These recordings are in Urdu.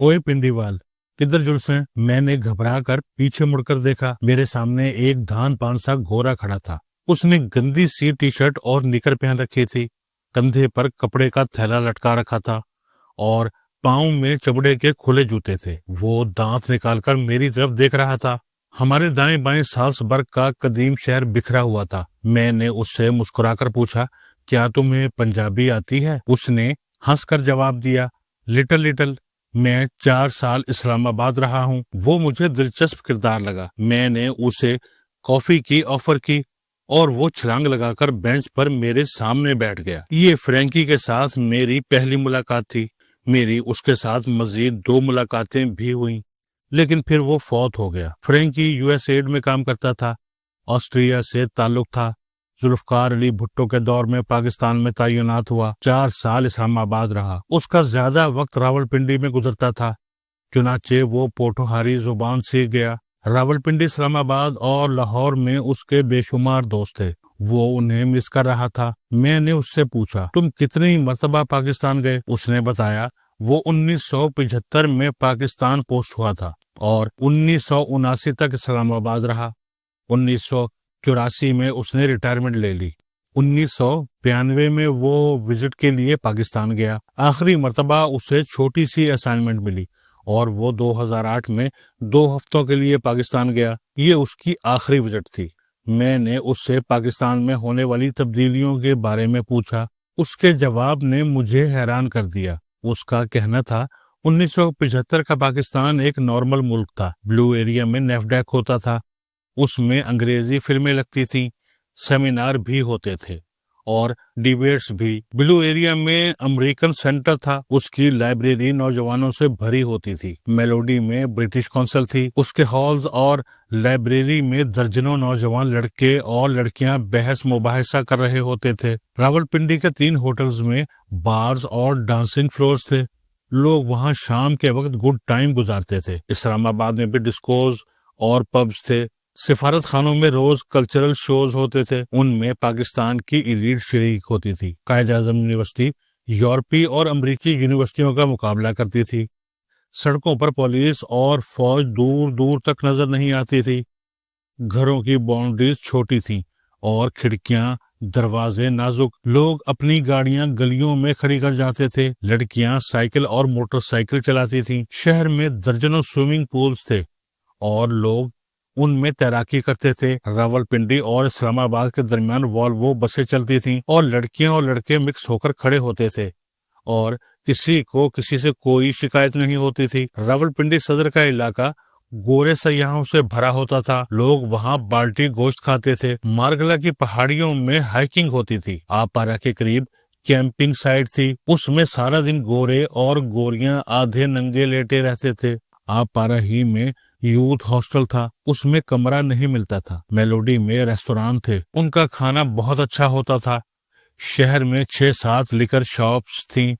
اوئے پنڈیوال، کدھر جلسے؟ میں نے گھبرا کر پیچھے مڑ کر دیکھا۔ میرے سامنے ایک دھان پان سا گھوڑا کھڑا تھا۔ اس نے گندی سی ٹی شرٹ اور نکر پہن رکھی تھی، کندھے پر کپڑے کا تھیلا لٹکا رکھا تھا اور پاؤں میں چمڑے کے کھلے جوتے تھے۔ وہ دانت نکال کر میری طرف دیکھ رہا تھا۔ ہمارے دائیں بائیں سالزبرگ کا قدیم شہر بکھرا ہوا تھا۔ میں نے اس سے مسکرا کر پوچھا، کیا تمہیں پنجابی آتی ہے؟ اس نے ہنس کر جواب دیا، لٹل لٹل۔ میں 4 سال اسلام آباد رہا ہوں۔ وہ مجھے دلچسپ کردار لگا۔ میں نے اسے کافی کی آفر کی اور وہ چھلانگ لگا کر بینچ پر میرے سامنے بیٹھ گیا۔ یہ فرینکی کے ساتھ میری پہلی ملاقات تھی۔ میری اس کے ساتھ مزید 2 ملاقاتیں بھی ہوئیں، لیکن پھر وہ فوت ہو گیا۔ فرینکی USAID میں کام کرتا تھا، آسٹریا سے تعلق تھا۔ ذوالفقار علی بھٹو کے دور میں پاکستان میں تعینات ہوا۔ 4 سال اسلام آباد رہا۔ اس کا زیادہ وقت راولپنڈی میں گزرتا تھا، چنانچہ وہ پوٹھوہاری زبان سیکھ گیا۔ راولپنڈی، اسلام آباد اور لاہور میں اس کے بے شمار دوست تھے۔ وہ انہیں مس کر رہا تھا۔ میں نے اس سے پوچھا، تم کتنی مرتبہ پاکستان گئے؟ اس نے بتایا وہ 1975 میں پاکستان پوسٹ ہوا تھا اور 1979 تک اسلام آباد رہا۔ 1984 میں اس نے ریٹائرمنٹ لے لی۔ 1992 میں وہ وزٹ کے لیے پاکستان گیا۔ آخری مرتبہ اسے چھوٹی سی اسائنمنٹ ملی اور وہ 2008 میں 2 ہفتوں کے لیے پاکستان گیا۔ یہ اس کی آخری وزٹ تھی۔ میں نے اس سے پاکستان میں ہونے والی تبدیلیوں کے بارے میں پوچھا۔ اس کے جواب نے مجھے حیران کر دیا۔ اس کا کہنا تھا 1975 کا پاکستان ایک نارمل ملک تھا۔ بلو ایریا میں نیفڈیک ہوتا تھا، اس میں انگریزی فلمیں لگتی تھیں، سیمینار بھی ہوتے تھے اور ڈیبیٹس بھی۔ بلو ایریا میں امریکن سینٹر تھا، اس کی لائبریری نوجوانوں سے بھری ہوتی تھی۔ میلوڈی میں برٹش کونسل تھی، اس کے ہالز اور لائبریری میں درجنوں نوجوان لڑکے اور لڑکیاں بحث مباحثہ کر رہے ہوتے تھے۔ راولپنڈی کے 3 ہوٹلز میں بارز اور ڈانسنگ فلورز تھے۔ لوگ وہاں شام کے وقت گڈ ٹائم گزارتے تھے۔ اسلام آباد میں بھی ڈسکوز اور پبز تھے۔ سفارت خانوں میں روز کلچرل شوز ہوتے تھے، ان میں پاکستان کی ایلیٹ شریک ہوتی تھی۔ قائد اعظم یونیورسٹی یورپی اور امریکی یونیورسٹیوں کا مقابلہ کرتی تھی۔ سڑکوں پر پولیس اور فوج دور دور تک نظر نہیں آتی تھی۔ گھروں کی باؤنڈریز چھوٹی تھیں اور کھڑکیاں دروازے نازک۔ لوگ اپنی گاڑیاں گلیوں میں کھڑی کر جاتے تھے، لڑکیاں سائیکل اور موٹر سائیکل چلاتی تھیں۔ شہر میں درجنوں سوئمنگ پولز تھے اور لوگ ان میں تیراکی کرتے تھے۔ راولپنڈی اور اسلام آباد کے درمیان والوو بسیں چلتی تھیں اور لڑکیاں اور لڑکے مکس ہو کر کھڑے ہوتے تھے اور کسی کو کسی سے کوئی شکایت نہیں ہوتی تھی۔ راولپنڈی صدر کا علاقہ گورے سیاحوں سے بھرا ہوتا تھا۔ لوگ وہاں بالٹی گوشت کھاتے تھے۔ مارگلا کی پہاڑیوں میں ہائیکنگ ہوتی تھی۔ آپارا کے قریب کیمپنگ سائٹ تھی، اس میں سارا دن گورے اور گوریاں آدھے ننگے لیٹے رہتے تھے۔ آپارا ہی میں یوتھ ہاسٹل تھا، اس میں کمرہ نہیں ملتا تھا۔ میلوڈی میں ریستوران تھے، ان کا کھانا بہت اچھا ہوتا تھا۔ شہر میں 6-7 لیکر شاپس تھیں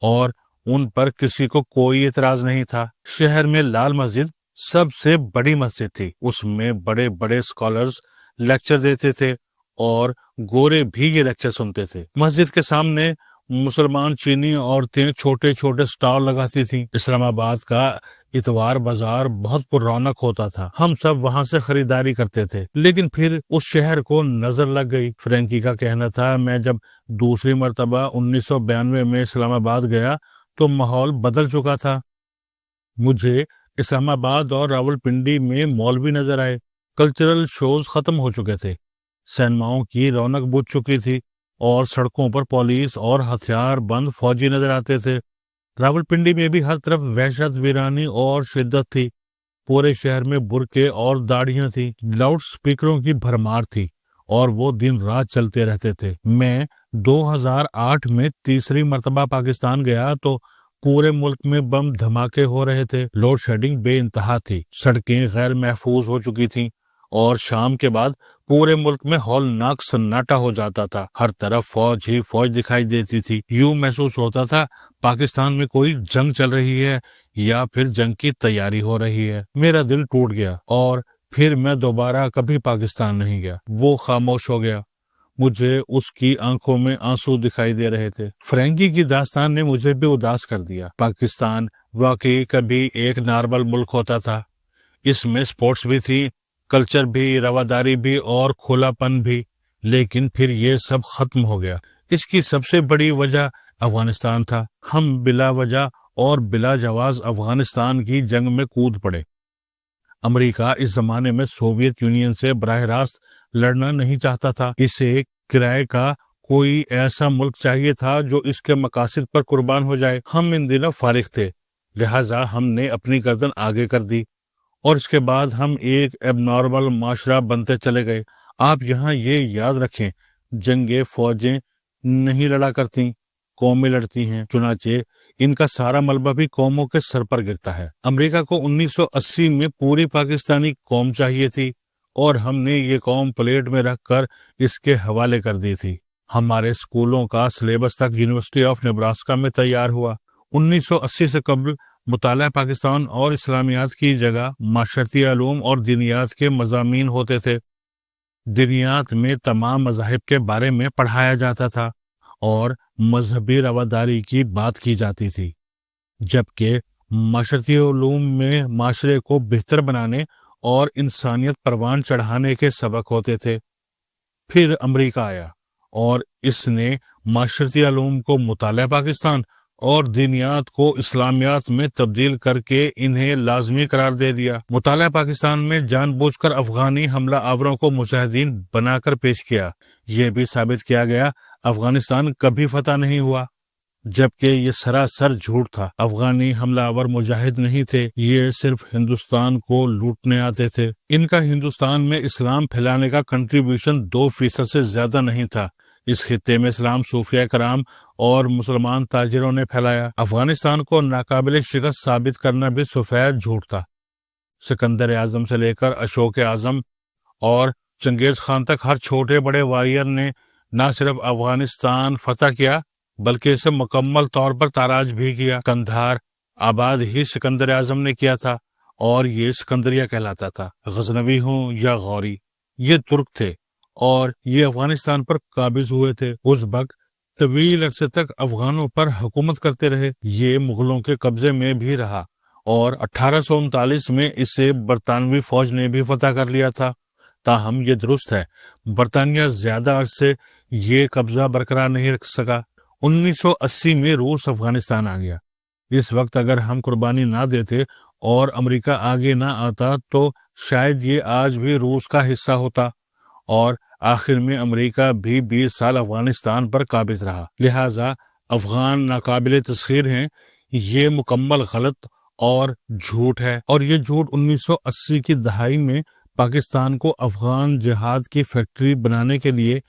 اور ان پر کسی کو کوئی اعتراض نہیں تھا۔ شہر میں لال مسجد سب سے بڑی مسجد تھی، اس میں بڑے بڑے اسکالرز لیکچر دیتے تھے اور گورے بھی یہ لیکچر سنتے تھے۔ مسجد کے سامنے مسلمان چینی عورتیں چھوٹے چھوٹے سٹال لگاتی تھیں۔ اسلام آباد کا اتوار بازار بہت پر رونق ہوتا تھا، ہم سب وہاں سے خریداری کرتے تھے۔ لیکن پھر اس شہر کو نظر لگ گئی۔ فرینکی کا کہنا تھا، میں جب دوسری مرتبہ 1992 میں اسلام آباد گیا تو ماحول بدل چکا تھا۔ مجھے اسلام آباد اور راولپنڈی میں مال بھی نظر آئے، کلچرل شوز ختم ہو چکے تھے، سینماؤں کی رونق بجھ چکی تھی اور سڑکوں پر پولیس اور ہتھیار بند فوجی نظر آتے تھے۔ راولپنڈی میں بھی ہر طرف وحشت، ویرانی اور شدت تھی۔ پورے شہر میں برقعے اور داڑھیاں تھیں، لاؤڈ سپیکروں کی بھرمار تھی اور وہ دن رات چلتے رہتے تھے۔ میں 2008 میں تیسری مرتبہ پاکستان گیا تو پورے ملک میں بم دھماکے ہو رہے تھے، لوڈ شیڈنگ بے انتہا تھی، سڑکیں غیر محفوظ ہو چکی تھیں اور شام کے بعد پورے ملک میں ہولناک سناٹا ہو جاتا تھا۔ ہر طرف فوج ہی فوج دکھائی دیتی تھی۔ یوں محسوس ہوتا تھا پاکستان میں کوئی جنگ چل رہی ہے یا پھر جنگ کی تیاری ہو رہی ہے۔ میرا دل ٹوٹ گیا اور پھر میں دوبارہ کبھی پاکستان نہیں گیا۔ وہ خاموش ہو گیا۔ مجھے اس کی آنکھوں میں آنسو دکھائی دے رہے تھے۔ فرینکی کی داستان نے مجھے بھی اداس کر دیا۔ پاکستان واقعی کبھی ایک نارمل ملک ہوتا تھا۔ اس میں سپورٹس بھی تھی، کلچر بھی، رواداری بھی اور کھلا پن بھی، لیکن پھر یہ سب ختم ہو گیا۔ اس کی سب سے بڑی وجہ افغانستان تھا۔ ہم بلا وجہ اور بلا جواز افغانستان کی جنگ میں کود پڑے۔ امریکہ اس زمانے میں سوویت یونین سے براہ راست لڑنا نہیں چاہتا تھا۔ اسے کرائے کا کوئی ایسا ملک چاہیے تھا جو اس کے مقاصد پر قربان ہو جائے۔ ہم ان دنوں فارغ تھے، لہٰذا ہم نے اپنی گردن آگے کر دی اور اس کے بعد ہم ایک ایب نارمل معاشرہ بنتے چلے گئے۔ آپ یہاں یہ یاد رکھیں، جنگیں فوجیں نہیں لڑا کرتی، قومیں لڑتی ہیں، چنانچہ ان کا سارا ملبہ بھی قوموں کے سر پر گرتا ہے۔ امریکہ کو 1980 میں پوری پاکستانی قوم چاہیے تھی اور ہم نے یہ قوم پلیٹ میں رکھ کر اس کے حوالے کر دی تھی۔ ہمارے سکولوں کا سلیبس تک یونیورسٹی آف نیبراسکا میں تیار ہوا۔ 1980 سے قبل مطالعہ پاکستان اور اسلامیات کی جگہ معاشرتی علوم اور دینیات کے مضامین ہوتے تھے۔ دینیات میں تمام مذاہب کے بارے میں پڑھایا جاتا تھا اور مذہبی رواداری کی بات کی جاتی تھی، جبکہ معاشرتی علوم میں معاشرے کو بہتر بنانے اور انسانیت پروان چڑھانے کے سبق ہوتے تھے۔ پھر امریکہ آیا اور اس نے معاشرتی علوم کو مطالعہ پاکستان اور دینیات کو اسلامیات میں تبدیل کر کے انہیں لازمی قرار دے دیا۔ مطالعہ پاکستان میں جان بوجھ کر افغانی حملہ آوروں کو مجاہدین بنا کر پیش کیا۔ یہ بھی ثابت کیا گیا افغانستان کبھی فتح نہیں ہوا، جبکہ یہ سراسر جھوٹ تھا۔ افغانی حملہ آور مجاہد نہیں تھے، یہ صرف ہندوستان کو لوٹنے آتے تھے۔ ان کا ہندوستان میں اسلام پھیلانے کا کنٹریبیوشن 2% سے زیادہ نہیں تھا۔ اس خطے میں اسلام صوفیہ کرام اور مسلمان تاجروں نے پھیلایا۔ افغانستان کو ناقابل شکست ثابت کرنا بھی سفید جھوٹ تھا۔ سکندر اعظم سے لے کر اشوک اعظم اور چنگیز خان تک ہر چھوٹے بڑے وارئر نے نہ صرف افغانستان فتح کیا بلکہ اسے مکمل طور پر تاراج بھی کیا۔ کندھار آباد ہی سکندر اعظم نے کیا تھا اور یہ سکندریہ کہلاتا تھا۔ غزنوی ہوں یا غوری، یہ ترک تھے اور یہ افغانستان پر قابض ہوئے تھے۔ ازبک طویل عرصے تک افغانوں پر حکومت کرتے رہے، یہ مغلوں کے قبضے میں بھی رہا اور 1839 میں اسے برطانوی فوج نے بھی فتح کر لیا تھا۔ تاہم یہ درست ہے، برطانیہ زیادہ عرصے یہ قبضہ برقرار نہیں رکھ سکا۔ 1980 میں روس افغانستان آ گیا۔ اس وقت اگر ہم قربانی نہ دیتے اور امریکہ آگے نہ آتا تو شاید یہ آج بھی روس کا حصہ ہوتا اور آخر میں امریکہ بھی 20 سال افغانستان پر قابض رہا۔ لہٰذا افغان ناقابل تسخیر ہیں، یہ مکمل غلط اور جھوٹ ہے، اور یہ جھوٹ 1980 کی دہائی میں پاکستان کو افغان جہاد کی فیکٹری بنانے کے لیے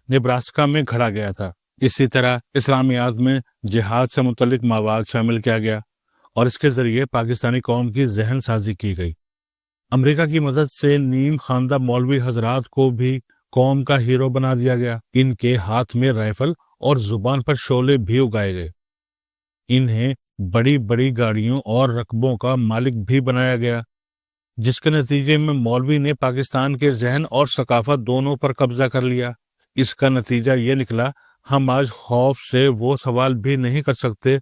نیبراسکا میں گھڑا گیا تھا۔ اسی طرح اسلامیات میں جہاد سے متعلق مواد شامل کیا گیا اور اس کے ذریعے پاکستانی قوم کی ذہن سازی کی گئی۔ امریکہ کی مدد سے نیم خواندہ مولوی حضرات کو بھی قوم کا ہیرو بنا دیا گیا۔ ان کے ہاتھ میں رائفل اور زبان پر شعلے بھی اگائے گئے۔ انہیں بڑی بڑی گاڑیوں اور رقبوں کا مالک بھی بنایا گیا، جس کے نتیجے میں مولوی نے پاکستان کے ذہن اور ثقافت دونوں پر قبضہ کر لیا۔ اس کا نتیجہ یہ نکلا، ہم آج خوف سے وہ سوال بھی نہیں کر سکتے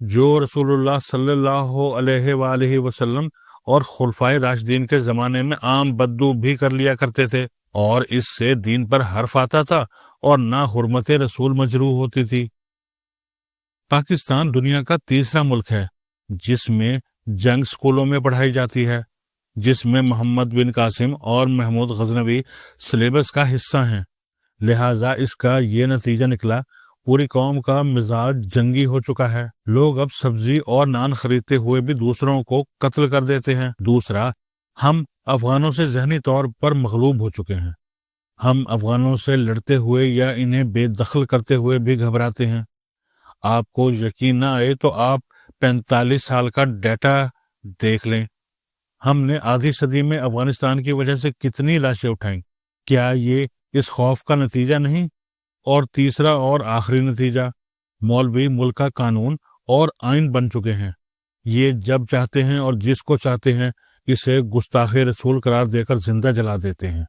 جو رسول اللہ صلی اللہ علیہ وآلہ وسلم اور خلفائے راشدین کے زمانے میں عام بدو بھی کر لیا کرتے تھے، اور اس سے دین پر حرف آتا تھا اور نہ حرمت رسول مجروح ہوتی تھی۔ پاکستان دنیا کا تیسرا ملک ہے جس میں جنگ سکولوں میں پڑھائی جاتی ہے، جس میں محمد بن قاسم اور محمود غزنوی سلیبس کا حصہ ہیں۔ لہٰذا اس کا یہ نتیجہ نکلا، پوری قوم کا مزاج جنگی ہو چکا ہے۔ لوگ اب سبزی اور نان خریدتے ہوئے بھی دوسروں کو قتل کر دیتے ہیں۔ دوسرا، ہم افغانوں سے ذہنی طور پر مغلوب ہو چکے ہیں۔ ہم افغانوں سے لڑتے ہوئے یا انہیں بے دخل کرتے ہوئے بھی گھبراتے ہیں۔ آپ کو یقین نہ آئے تو آپ 45 سال کا ڈیٹا دیکھ لیں۔ ہم نے آدھی صدی میں افغانستان کی وجہ سے کتنی لاشیں اٹھائیں؟ کیا یہ اس خوف کا نتیجہ نہیں؟ اور تیسرا اور آخری نتیجہ، مولوی ملک کا قانون اور آئین بن چکے ہیں۔ یہ جب چاہتے ہیں اور جس کو چاہتے ہیں اسے گستاخ رسول قرار دے کر زندہ جلا دیتے ہیں،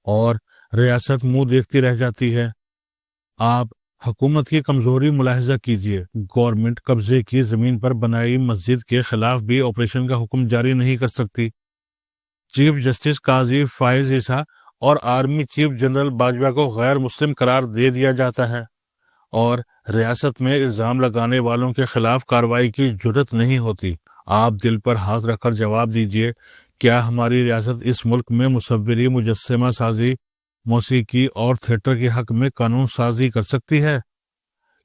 اور ریاست منہ دیکھتی رہ جاتی ہے۔ آپ حکومت کی کمزوری ملاحظہ کیجیے، گورنمنٹ قبضے کی زمین پر بنائی مسجد کے خلاف بھی آپریشن کا حکم جاری نہیں کر سکتی۔ چیف جسٹس قاضی فائز عیسیٰ اور آرمی چیف جنرل باجوہ کو غیر مسلم قرار دے دیا جاتا ہے، اور ریاست میں الزام لگانے والوں کے خلاف کارروائی کی جرات نہیں ہوتی۔ آپ دل پر ہاتھ رکھ کر جواب دیجیے، کیا ہماری ریاست اس ملک میں مصوری، مجسمہ سازی، موسیقی اور تھیٹر کے حق میں قانون سازی کر سکتی ہے؟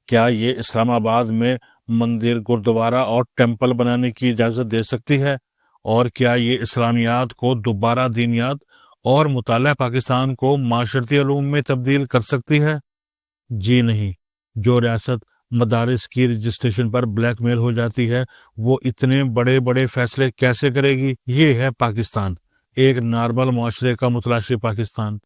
کیا یہ اسلام آباد میں مندر، گردوارہ اور ٹیمپل بنانے کی اجازت دے سکتی ہے؟ اور کیا یہ اسلامیات کو دوبارہ دینیات اور مطالعہ پاکستان کو معاشرتی علوم میں تبدیل کر سکتی ہے؟ جی نہیں۔ جو ریاست مدارس کی رجسٹریشن پر بلیک میل ہو جاتی ہے، وہ اتنے بڑے بڑے فیصلے کیسے کرے گی؟ یہ ہے پاکستان، ایک نارمل معاشرے کا متلاشی پاکستان۔